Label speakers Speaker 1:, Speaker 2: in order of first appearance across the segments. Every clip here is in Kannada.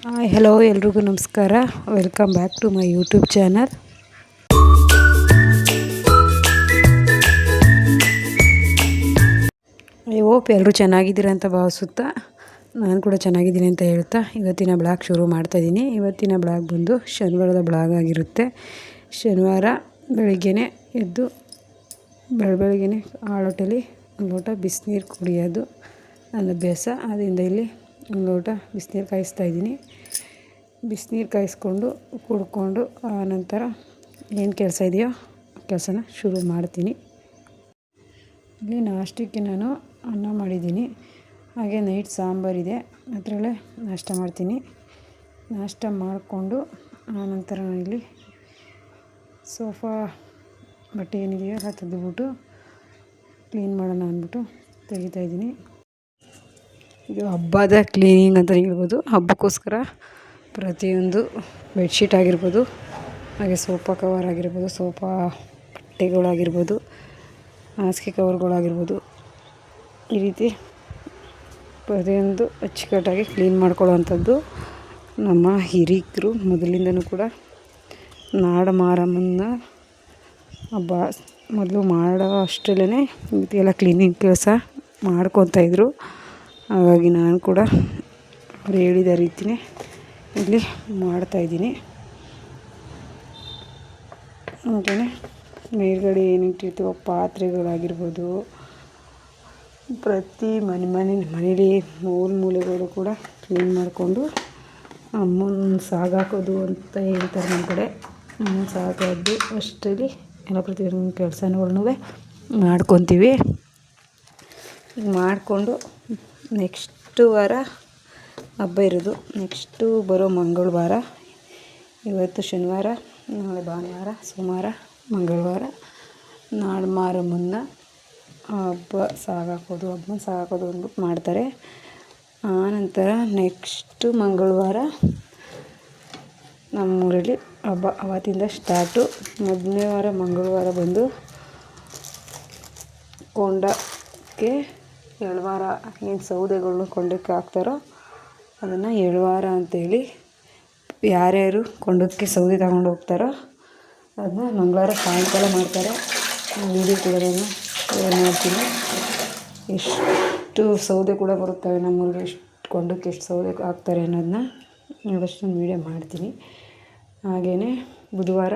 Speaker 1: ಹಾಯ್ ಹಲೋ ಎಲ್ರಿಗೂ ನಮಸ್ಕಾರ. Welcome back to my YouTube channel. I hope ಎಲ್ಲರೂ ಚೆನ್ನಾಗಿದ್ದೀರಾ ಅಂತ ಭಾವಿಸುತ್ತಾ ನಾನು ಕೂಡ ಚೆನ್ನಾಗಿದ್ದೀನಿ ಅಂತ ಹೇಳ್ತಾ ಇವತ್ತಿನ ಬ್ಲಾಗ್ ಶುರು ಮಾಡ್ತಾಯಿದ್ದೀನಿ. ಇವತ್ತಿನ ಬ್ಲಾಗ್ ಬಂದು ಶನಿವಾರದ ಬ್ಲಾಗ್ ಆಗಿರುತ್ತೆ. ಶನಿವಾರ ಬೆಳಿಗ್ಗೆ ಎದ್ದು ಬೆಳಗ್ಗೆನೇ ಆಳೋಟಲ್ಲಿ ಒಂದು ಲೋಟ ಬಿಸಿನೀರು ಕುಡಿಯೋದು ನನ್ನ ಅಭ್ಯಾಸ. ಆದ್ದರಿಂದ ಇಲ್ಲಿ ಒಂದು ಲೋಟ ಬಿಸಿನೀರು ಕಾಯಿಸ್ತಾಯಿದ್ದೀನಿ. ಬಿಸಿನೀರು ಕಾಯಿಸ್ಕೊಂಡು ಕುಡ್ಕೊಂಡು ಆನಂತರ ಏನು ಕೆಲಸ ಇದೆಯೋ ಕೆಲಸನ ಶುರು ಮಾಡ್ತೀನಿ. ಇಲ್ಲಿ ನಾಷ್ಟಕ್ಕೆ ನಾನು ಅನ್ನ ಮಾಡಿದ್ದೀನಿ, ಹಾಗೆ ನೈಟ್ ಸಾಂಬಾರಿದೆ, ಅದರಲ್ಲೇ ನಾಷ್ಟ ಮಾಡ್ತೀನಿ. ನಾಷ್ಟ ಮಾಡಿಕೊಂಡು ಆನಂತರ ನಾನಿಲ್ಲಿ ಸೋಫಾ ಬಟ್ಟೆ ಏನಿದೆಯೋ ಎಲ್ಲ ತೆಗೆದುಬಿಟ್ಟು ಕ್ಲೀನ್ ಮಾಡೋಣ ಅಂದ್ಬಿಟ್ಟು ತೆಗಿತಾಯಿದ್ದೀನಿ. ಇದು ಹಬ್ಬದ ಕ್ಲೀನಿಂಗ್ ಅಂತ ಹೇಳ್ಬೋದು. ಹಬ್ಬಕ್ಕೋಸ್ಕರ ಪ್ರತಿಯೊಂದು ಬೆಡ್ಶೀಟ್ ಆಗಿರ್ಬೋದು, ಹಾಗೆ ಸೋಫಾ ಕವರ್ ಆಗಿರ್ಬೋದು, ಸೋಫಾ ಬಟ್ಟೆಗಳಾಗಿರ್ಬೋದು, ಹಾಸಿಗೆ ಕವರ್ಗಳಾಗಿರ್ಬೋದು, ಈ ರೀತಿ ಪ್ರತಿಯೊಂದು ಅಚ್ಚುಕಟ್ಟಾಗಿ ಕ್ಲೀನ್ ಮಾಡ್ಕೊಳ್ಳೋವಂಥದ್ದು ನಮ್ಮ ಹಿರಿಯರು ಮೊದಲಿಂದನೂ ಕೂಡ ನಾಡ ಮಾರಮ್ಮನ ಹಬ್ಬ ಮೊದಲು ಮಾಡೋ ಅಷ್ಟರಲ್ಲೇ ಇದೆಲ್ಲ ಕ್ಲೀನಿಂಗ್ ಕೆಲಸ ಮಾಡ್ಕೊತಾಯಿದ್ರು. ಹಾಗಾಗಿ ನಾನು ಕೂಡ ಅವ್ರು ಹೇಳಿದ ರೀತಿಯೇ ಇಲ್ಲಿ ಮಾಡ್ತಾಯಿದ್ದೀನಿ. ಹಾಗೆಯೇ ಮೇಲ್ಗಡೆ ಏನಿಟ್ಟಿರ್ತೀವೋ ಪಾತ್ರೆಗಳಾಗಿರ್ಬೋದು, ಪ್ರತಿ ಮನೇಲಿ ಮೂಲೆಗಳು ಕೂಡ ಕ್ಲೀನ್ ಮಾಡಿಕೊಂಡು ಅಮ್ಮನ ಸಾಗಾಕೋದು ಅಂತ ಹೇಳ್ತಾರೆ ನಮ್ಮ ಕಡೆ. ಅಮ್ಮನ ಸಾಗೋದು ಅಷ್ಟರಲ್ಲಿ ಎಲ್ಲ ಪ್ರತಿಯೊಂದು ಕೆಲಸಗಳನ್ನೂ ಮಾಡ್ಕೊತೀವಿ. ಮಾಡಿಕೊಂಡು ನೆಕ್ಸ್ಟು ವಾರ ಹಬ್ಬ ಇರೋದು, ನೆಕ್ಸ್ಟು ಬರೋ ಮಂಗಳವಾರ. ಇವತ್ತು ಶನಿವಾರ, ನಾಳೆ ಭಾನುವಾರ, ಸೋಮವಾರ, ಮಂಗಳವಾರ ನಾಡ ಮಾರಮ್ಮನ ಹಬ್ಬ ಸಾಗಾಕೋದು, ಹಬ್ಬನ ಸಾಗಾಕೋದು ಅಂದ್ಬಿಟ್ಟು ಮಾಡ್ತಾರೆ. ಆನಂತರ ನೆಕ್ಸ್ಟು ಮಂಗಳವಾರ ನಮ್ಮೂರಲ್ಲಿ ಹಬ್ಬ ಅವತ್ತಿಂದ ಸ್ಟಾರ್ಟು. ಮೊದಲನೇ ವಾರ ಮಂಗಳವಾರ ಬಂದು ಕೊಂಡಕ್ಕೆ ಎಳ್ವಾರ, ಏನು ಸೌದೆಗಳ್ನ ಕೊಂಡಕ್ಕೆ ಹಾಕ್ತಾರೋ ಅದನ್ನು ಎಳ್ವಾರ ಅಂತೇಳಿ ಯಾರ್ಯಾರು ಕೊಂಡಕ್ಕೆ ಸೌದೆ ತಗೊಂಡು ಹೋಗ್ತಾರೋ ಅದನ್ನ ಮಂಗಳವಾರ ಸಾಯಂಕಾಲ ಮಾಡ್ತಾರೆ. ವೀಡಿಯೋ ಕೂಡ ನಾನು ಶೇರ್ ಮಾಡ್ತೀನಿ. ಎಷ್ಟು ಸೌದೆ ಕೂಡ ಬರುತ್ತವೆ ನಮ್ಮೂರಿಗೆ, ಎಷ್ಟು ಕೊಂಡಕ್ಕೆ ಎಷ್ಟು ಸೌದೆ ಹಾಕ್ತಾರೆ ಅನ್ನೋದನ್ನ ಇವತ್ತು ನಾನು ವೀಡಿಯೋ ಮಾಡ್ತೀನಿ. ಹಾಗೆಯೇ ಬುಧವಾರ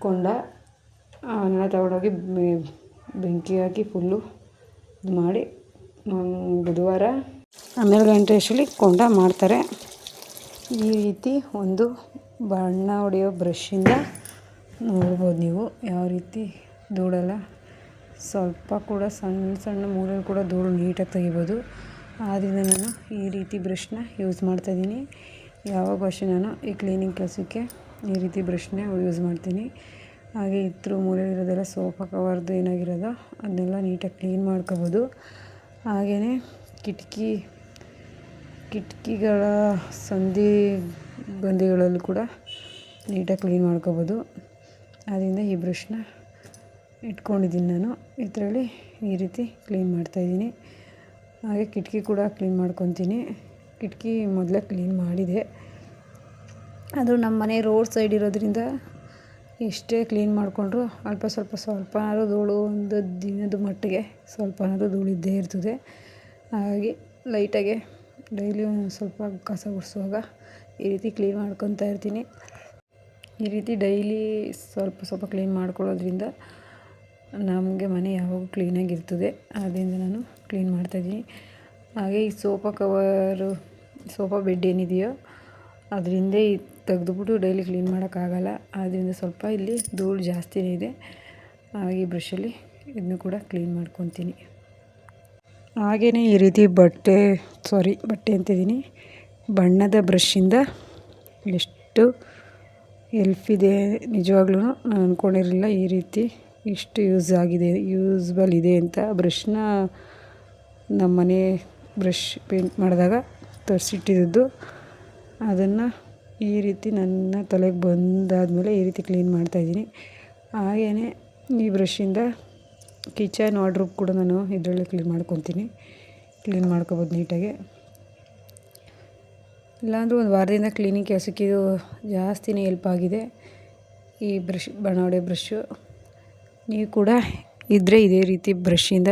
Speaker 1: ಕೊಂಡ ಅವನ್ನೆಲ್ಲ ತಗೊಂಡೋಗಿ ಬೆಂಕಿ ಹಾಕಿ ಫುಲ್ಲು ಇದು ಮಾಡಿ ಬುಧವಾರ 12 ಗಂಟೆ ಅಷ್ಟರಲ್ಲಿ ಕೊಂಡ ಮಾಡ್ತಾರೆ. ಈ ರೀತಿ ಒಂದು ಬಣ್ಣ ಹೊಡೆಯೋ ಬ್ರಷಿಂದ ನೋಡ್ಬೋದು ನೀವು ಯಾವ ರೀತಿ ಧೂಳೆಲ್ಲ ಸ್ವಲ್ಪ ಕೂಡ ಸಣ್ಣ ಸಣ್ಣ ಮೂಲೆಯಲ್ಲಿ ಕೂಡ ಧೂಳು ನೀಟಾಗಿ ತೆಗಿಬೋದು. ಆದ್ದರಿಂದ ನಾನು ಈ ರೀತಿ ಬ್ರಷ್ನ ಯೂಸ್ ಮಾಡ್ತಾಯಿದ್ದೀನಿ. ಯಾವಾಗ ಅಷ್ಟೇ ನಾನು ಈ ಕ್ಲೀನಿಂಗ್ ಕೆಲಸಕ್ಕೆ ಈ ರೀತಿ ಬ್ರಷ್ನೇ ಯೂಸ್ ಮಾಡ್ತೀನಿ. ಹಾಗೆ ಇದ್ರ ಮೂಲೆಯಲ್ಲಿರೋದೆಲ್ಲ ಸೋಫಾ ಕವರ್ದು ಏನಾಗಿರೋದೋ ಅದನ್ನೆಲ್ಲ ನೀಟಾಗಿ ಕ್ಲೀನ್ ಮಾಡ್ಕೊಬೋದು. ಹಾಗೆಯೇ ಕಿಟಕಿಗಳ ಬಂದಿಗಳಲ್ಲೂ ಕೂಡ ನೀಟಾಗಿ ಕ್ಲೀನ್ ಮಾಡ್ಕೊಬೋದು. ಆದ್ದರಿಂದ ಈ ಬ್ರಷ್ನ ಇಟ್ಕೊಂಡಿದ್ದೀನಿ ನಾನು. ಇದರಲ್ಲಿ ಈ ರೀತಿ ಕ್ಲೀನ್ ಮಾಡ್ತಾಯಿದ್ದೀನಿ. ಹಾಗೆ ಕಿಟಕಿ ಕೂಡ ಕ್ಲೀನ್ ಮಾಡ್ಕೊತೀನಿ. ಕಿಟಕಿ ಮೊದಲೇ ಕ್ಲೀನ್ ಮಾಡಿದೆ, ಅದು ನಮ್ಮ ಮನೆ ರೋಡ್ ಸೈಡ್ ಇರೋದ್ರಿಂದ ಎಷ್ಟೇ ಕ್ಲೀನ್ ಮಾಡಿಕೊಂಡ್ರು ಸ್ವಲ್ಪನಾದ್ರೂ ಧೂಳು, ಒಂದು ದಿನದ ಮಟ್ಟಿಗೆ ಸ್ವಲ್ಪನಾದ್ರೂ ಧೂಳು ಇದ್ದೇ ಇರ್ತದೆ. ಹಾಗಾಗಿ ಲೈಟಾಗೆ ಡೈಲಿ ಒಂದು ಸ್ವಲ್ಪ ಕಸ ಗುಡಿಸುವಾಗ ಈ ರೀತಿ ಕ್ಲೀನ್ ಮಾಡ್ಕೊತಾ ಇರ್ತೀನಿ. ಈ ರೀತಿ ಡೈಲಿ ಸ್ವಲ್ಪ ಕ್ಲೀನ್ ಮಾಡ್ಕೊಳ್ಳೋದ್ರಿಂದ ನಮಗೆ ಮನೆ ಯಾವಾಗೂ ಕ್ಲೀನಾಗಿರ್ತದೆ. ಆದ್ದರಿಂದ ನಾನು ಕ್ಲೀನ್ ಮಾಡ್ತಾಯಿದ್ದೀನಿ. ಹಾಗೆ ಈ ಸೋಫಾ ಬೆಡ್ ಏನಿದೆಯೋ ಅದರಿಂದ ತೆಗೆದುಬಿಟ್ಟು ಡೈಲಿ ಕ್ಲೀನ್ ಮಾಡೋಕ್ಕಾಗಲ್ಲ. ಆದ್ದರಿಂದ ಸ್ವಲ್ಪ ಇಲ್ಲಿ ಧೂಳು ಜಾಸ್ತಿನೇ ಇದೆ. ಹಾಗೆ ಬ್ರಷಲ್ಲಿ ಇದನ್ನು ಕೂಡ ಕ್ಲೀನ್ ಮಾಡ್ಕೊತೀನಿ. ಹಾಗೆಯೇ ಈ ರೀತಿ ಬಟ್ಟೆ ಅಂತಿದ್ದೀನಿ, ಬಣ್ಣದ ಬ್ರಷಿಂದ ಎಷ್ಟು ಹೆಲ್ಪ್ ಇದೆ ನಿಜವಾಗ್ಲೂ ನಾನು ಅಂದ್ಕೊಂಡಿರಲಿಲ್ಲ ಈ ರೀತಿ ಇಷ್ಟು ಯೂಸ್ಬಲ್ ಇದೆ ಅಂತ. ಬ್ರಷ್ನ ನಮ್ಮ ಮನೆ ಬ್ರಷ್ ಪೇಂಟ್ ಮಾಡಿದಾಗ ತರಿಸಿಟ್ಟಿದ್ದು, ಅದನ್ನು ಈ ರೀತಿ ನನ್ನ ತಲೆಗೆ ಬಂದಾದಮೇಲೆ ಈ ರೀತಿ ಕ್ಲೀನ್ ಮಾಡ್ತಾಯಿದ್ದೀನಿ. ಹಾಗೆಯೇ ಈ ಬ್ರಷಿಂದ ಕಿಚನ್ ವಾರ್ಡ್ರೋಬ್ ಕೂಡ ನಾನು ಇದರಲ್ಲೇ ಕ್ಲೀನ್ ಮಾಡ್ಕೊಬೋದು ನೀಟಾಗಿ. ಇಲ್ಲಾಂದರೂ ಒಂದು ವಾರದಿಂದ ಕ್ಲೀನಿಂಗ್ ಕೆಲಸಕ್ಕೆ ಇದು ಜಾಸ್ತಿನೇ ಹೆಲ್ಪ್ ಆಗಿದೆ ಈ ಬ್ರಷ್, ಬಣ್ಣವಡೆ ಬ್ರಷ್ಷು. ನೀವು ಕೂಡ ಇದ್ದರೆ ಇದೇ ರೀತಿ ಬ್ರಷ್ಷಿಂದ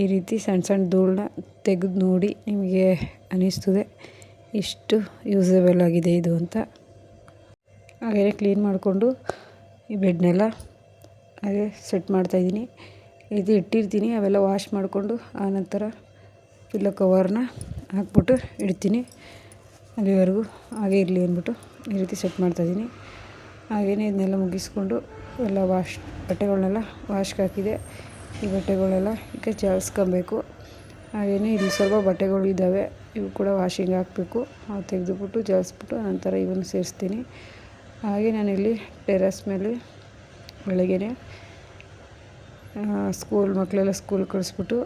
Speaker 1: ಈ ರೀತಿ ಸಣ್ಣ ಸಣ್ಣ ಧೂಳನ್ನ ತೆಗೆದು ನೋಡಿ, ನಿಮಗೆ ಅನ್ನಿಸ್ತದೆ ಇಷ್ಟು ಯೂಸಬಲ್ ಆಗಿದೆ ಇದು ಅಂತ. ಹಾಗೆಯೇ ಕ್ಲೀನ್ ಮಾಡಿಕೊಂಡು ಈ ಬೆಡ್ನೆಲ್ಲ ಹಾಗೆ ಸೆಟ್ ಮಾಡ್ತಾಯಿದ್ದೀನಿ. ಇದು ಇಟ್ಟಿರ್ತೀನಿ, ಅವೆಲ್ಲ ವಾಶ್ ಮಾಡಿಕೊಂಡು ಆನಂತರ ಪಿಲ್ಲೋ ಕವರ್ನ ಹಾಕ್ಬಿಟ್ಟು ಇಡ್ತೀನಿ. ಅಲ್ಲಿವರೆಗೂ ಹಾಗೆ ಇರಲಿ ಅಂದ್ಬಿಟ್ಟು ಈ ರೀತಿ ಸೆಟ್ ಮಾಡ್ತಾಯಿದ್ದೀನಿ. ಹಾಗೆಯೇ ಇದನ್ನೆಲ್ಲ ಮುಗಿಸ್ಕೊಂಡು ಎಲ್ಲ ಬಟ್ಟೆಗಳನ್ನೆಲ್ಲ ವಾಶ್ಗೆ ಹಾಕಿದೆ. ಈ ಬಟ್ಟೆಗಳೆಲ್ಲ ಈಗ ಜಾಲಿಸ್ಕೊಬೇಕು. ಹಾಗೆಯೇ ಇಲ್ಲಿ ಸ್ವಲ್ಪ ಬಟ್ಟೆಗಳು ಇದ್ದಾವೆ, ಇವು ಕೂಡ ವಾಷಿಂಗ್ ಹಾಕಬೇಕು. ಅವು ತೆಗೆದುಬಿಟ್ಟು ಜಾಲಿಸ್ಬಿಟ್ಟು ನಂತರ ಇವನ್ನು ಸೇರಿಸ್ತೀನಿ. ಹಾಗೆ ನಾನಿಲ್ಲಿ ಟೆರೆಸ್ ಮೇಲೆ ಬೆಳಗ್ಗೆ ಮಕ್ಕಳೆಲ್ಲ ಸ್ಕೂಲ್ ಕಳಿಸ್ಬಿಟ್ಟು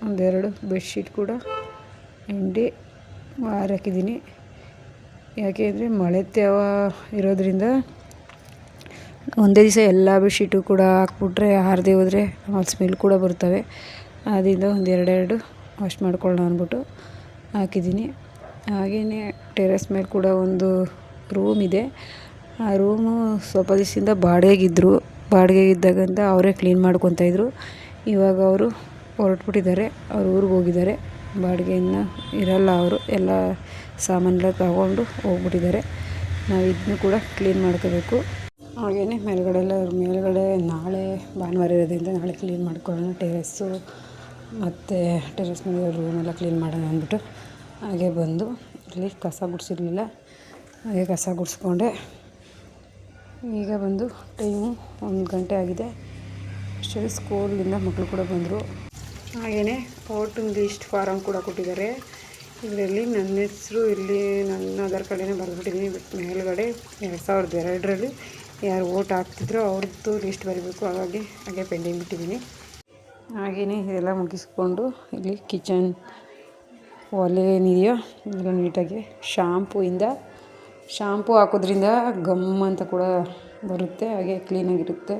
Speaker 1: ಒಂದೆರಡು ಬೆಡ್ಶೀಟ್ ಕೂಡ ಹಿಂಡಿ ಹಾಕಿದ್ದೀನಿ. ಯಾಕೆ ಅಂದರೆ ಮಳೆ ಇರೋದ್ರಿಂದ ಒಂದೇ ದಿವಸ ಎಲ್ಲ ಬೆಡ್ಶೀಟು ಕೂಡ ಹಾಕ್ಬಿಟ್ರೆ ಹಾರದೇ ಹೋದರೆ ಆಮೇಲೆ ಸ್ಮೆಲ್ ಕೂಡ ಬರ್ತವೆ. ಆದ್ದರಿಂದ ಒಂದು ಎರಡೆರಡು ವಾಶ್ ಮಾಡ್ಕೊಳ್ಳೋಣ ಅಂದ್ಬಿಟ್ಟು ಹಾಕಿದ್ದೀನಿ. ಹಾಗೆಯೇ ಟೆರೆಸ್ ಮೇಲೆ ಕೂಡ ಒಂದು ರೂಮ್ ಇದೆ. ಆ ರೂಮು ಸ್ವಲ್ಪ ದಿವಸದಿಂದ ಬಾಡಿಗೆಗಿದ್ದಾಗಂತ ಅವರೇ ಕ್ಲೀನ್ ಮಾಡ್ಕೊತಾಯಿದ್ರು. ಇವಾಗ ಅವರು ಹೊರಟ್ಬಿಟ್ಟಿದ್ದಾರೆ, ಅವ್ರು ಊರಿಗೆ ಹೋಗಿದ್ದಾರೆ. ಬಾಡಿಗೆಯನ್ನು ಇರಲ್ಲ ಅವರು, ಎಲ್ಲ ಸಾಮಾನೆಲ್ಲ ತಗೊಂಡು ಹೋಗ್ಬಿಟ್ಟಿದ್ದಾರೆ. ನಾವು ಇದನ್ನು ಕೂಡ ಕ್ಲೀನ್ ಮಾಡ್ಕೋಬೇಕು. ಹಾಗೆಯೇ ಮೇಲ್ಗಡೆ ನಾಳೆ ಭಾನುವಾರ ಇರೋದ್ರಿಂದ ನಾಳೆ ಕ್ಲೀನ್ ಮಾಡ್ಕೊಳ್ಳೋಣ ಟೆರೆಸ್ಸು ಮತ್ತು ಟೆರೆಸ್ ಮೇಲೆ ರೂಮೆಲ್ಲ ಕ್ಲೀನ್ ಮಾಡೋಣ ಅಂದ್ಬಿಟ್ಟು ಹಾಗೆ ಬಂದು ಇಲ್ಲಿ ಕಸ ಗುಡಿಸಿರಲಿಲ್ಲ, ಹಾಗೆ ಕಸ ಗುಡಿಸ್ಕೊಂಡೆ. ಈಗ ಬಂದು ಟೈಮು 1 ಗಂಟೆ ಆಗಿದೆ. ಅಷ್ಟರಲ್ಲಿ ಸ್ಕೂಲಿಂದ ಮಕ್ಕಳು ಕೂಡ ಬಂದರು. ಹಾಗೆಯೇ ವೋಟಿಂಗ್ ಲಿಸ್ಟ್ ಫಾರಮ್ ಕೂಡ ಕೊಟ್ಟಿದ್ದಾರೆ. ಇದರಲ್ಲಿ ನನ್ನ ಹೆಸರು ಇಲ್ಲಿ ನನ್ನ ಆಧಾರ್ ಕಾರ್ಡೇ ಬರೆದ್ಬಿಟ್ಟಿದ್ದೀನಿ. ಬಟ್ ಮೇಲ್ಗಡೆ 2002ರಲ್ಲಿ ಯಾರು ವೋಟ್ ಹಾಕ್ತಿದ್ರೋ ಅವ್ರದ್ದು ಲಿಸ್ಟ್ ಬರೀಬೇಕು, ಹಾಗೆ ಪೆಂಡಿಂಗ್ ಬಿಟ್ಟಿದ್ದೀನಿ. ಹಾಗೆಯೇ ಇದೆಲ್ಲ ಮುಗಿಸ್ಕೊಂಡು ಇಲ್ಲಿ ಕಿಚನ್ ಒಲೆ ಏನಿದೆಯೋ ಇದೆಲ್ಲ ನೀಟಾಗಿ ಶಾಂಪೂ ಹಾಕೋದ್ರಿಂದ ಗಮ್ ಅಂತ ಕೂಡ ಬರುತ್ತೆ, ಹಾಗೆ ಕ್ಲೀನಾಗಿರುತ್ತೆ.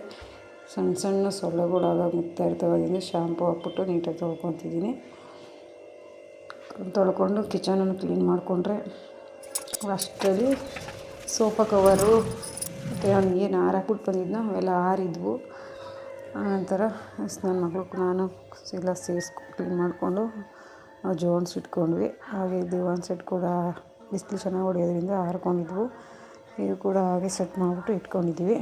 Speaker 1: ಸಣ್ಣ ಸಣ್ಣ ಸೊಳ್ಳೆಗಳು ಆಗಾಗ ಮುಗ್ತಾ ಇರ್ತವೆ. ಅದರಿಂದ ಶಾಂಪೂ ಹಾಕ್ಬಿಟ್ಟು ನೀಟಾಗಿ ತೊಳ್ಕೊತಿದ್ದೀನಿ. ತೊಳ್ಕೊಂಡು ಕಿಚನನ್ನು ಕ್ಲೀನ್ ಮಾಡಿಕೊಂಡ್ರೆ ಅಷ್ಟರಲ್ಲಿ ಸೋಫಾ ಕವರು ಮತ್ತು ಏನು ಹಾರಾಕ್ಬಿಟ್ಟು ಬಂದಿದ್ನೋ ಅವೆಲ್ಲ ಆರಿದ್ವು. ಆನಂತರ ನನ್ನ ಮಗಳು ನಾನು ಎಲ್ಲ ಕ್ಲೀನ್ ಮಾಡಿಕೊಂಡು ಜೋಡಿಸಿ ಇಟ್ಕೊಂಡ್ವಿ. ಹಾಗೆ ದಿವಾನ್ ಸೆಟ್ ಕೂಡ ಬಿಸಿಲು ಚೆನ್ನಾಗಿ ಹೊಡೆಯೋದ್ರಿಂದ ಹಾರ್ಕೊಂಡಿದ್ವು. ಇದು ಕೂಡ ಹಾಗೆ ಸೆಟ್ ಮಾಡಿಬಿಟ್ಟು ಇಟ್ಕೊಂಡಿದ್ವಿ.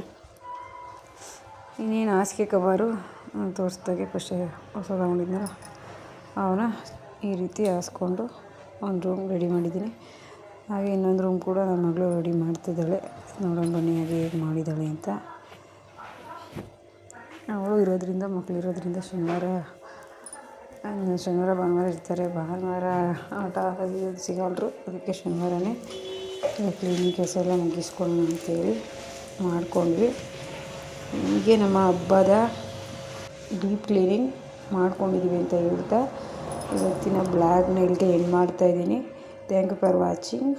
Speaker 1: ಇನ್ನೇನು ಹಾಸಿಗೆ ಕವರು ತೋರಿಸ್ದಾಗೆ ಫಸ್ಟ್ ಹೊಸ ತಗೊಂಡಿದ್ನಲ್ಲ ಅವನ್ನ ಈ ರೀತಿ ಹಾಸ್ಕೊಂಡು ಒಂದು ರೂಮ್ ರೆಡಿ ಮಾಡಿದ್ದೀನಿ. ಹಾಗೆ ಇನ್ನೊಂದು ರೂಮ್ ಕೂಡ ನನ್ನ ಮಗಳು ರೆಡಿ ಮಾಡ್ತಿದ್ದಾಳೆ. ನೋಡೋಣ ಬನ್ನಿ ಹಾಗೆ ಹೇಗೆ ಮಾಡಿದ್ದಾಳೆ ಅಂತ. ಅವಳು ಇರೋದ್ರಿಂದ ಮಕ್ಕಳಿರೋದ್ರಿಂದ ಶನಿವಾರ ಭಾನುವಾರ ಇರ್ತಾರೆ. ಭಾನುವಾರ ಆಟ ಆಡೋದು ಸಿಗಲ್ರು, ಅದಕ್ಕೆ ಶನಿವಾರನೇ ಕ್ಲೀನಿಂಗ್ ಕೆಲಸ ಎಲ್ಲ ಮುಗಿಸ್ಕೊಳ್ಳೋಣ ಅಂತೇಳಿ ಮಾಡ್ಕೊಂಡ್ವಿ. ಹೀಗೆ ನಮ್ಮ ಹಬ್ಬದ ಡೀಪ್ ಕ್ಲೀನಿಂಗ್ ಮಾಡ್ಕೊಂಡಿದ್ದೀವಿ ಅಂತ ಹೇಳ್ತಾ ಇವತ್ತಿನ ಬ್ಲಾಗ್ನ ಇಲ್ಲಿಗೆ ಎಂಡ್ ಮಾಡ್ತಾಯಿದ್ದೀನಿ. Thank you for watching.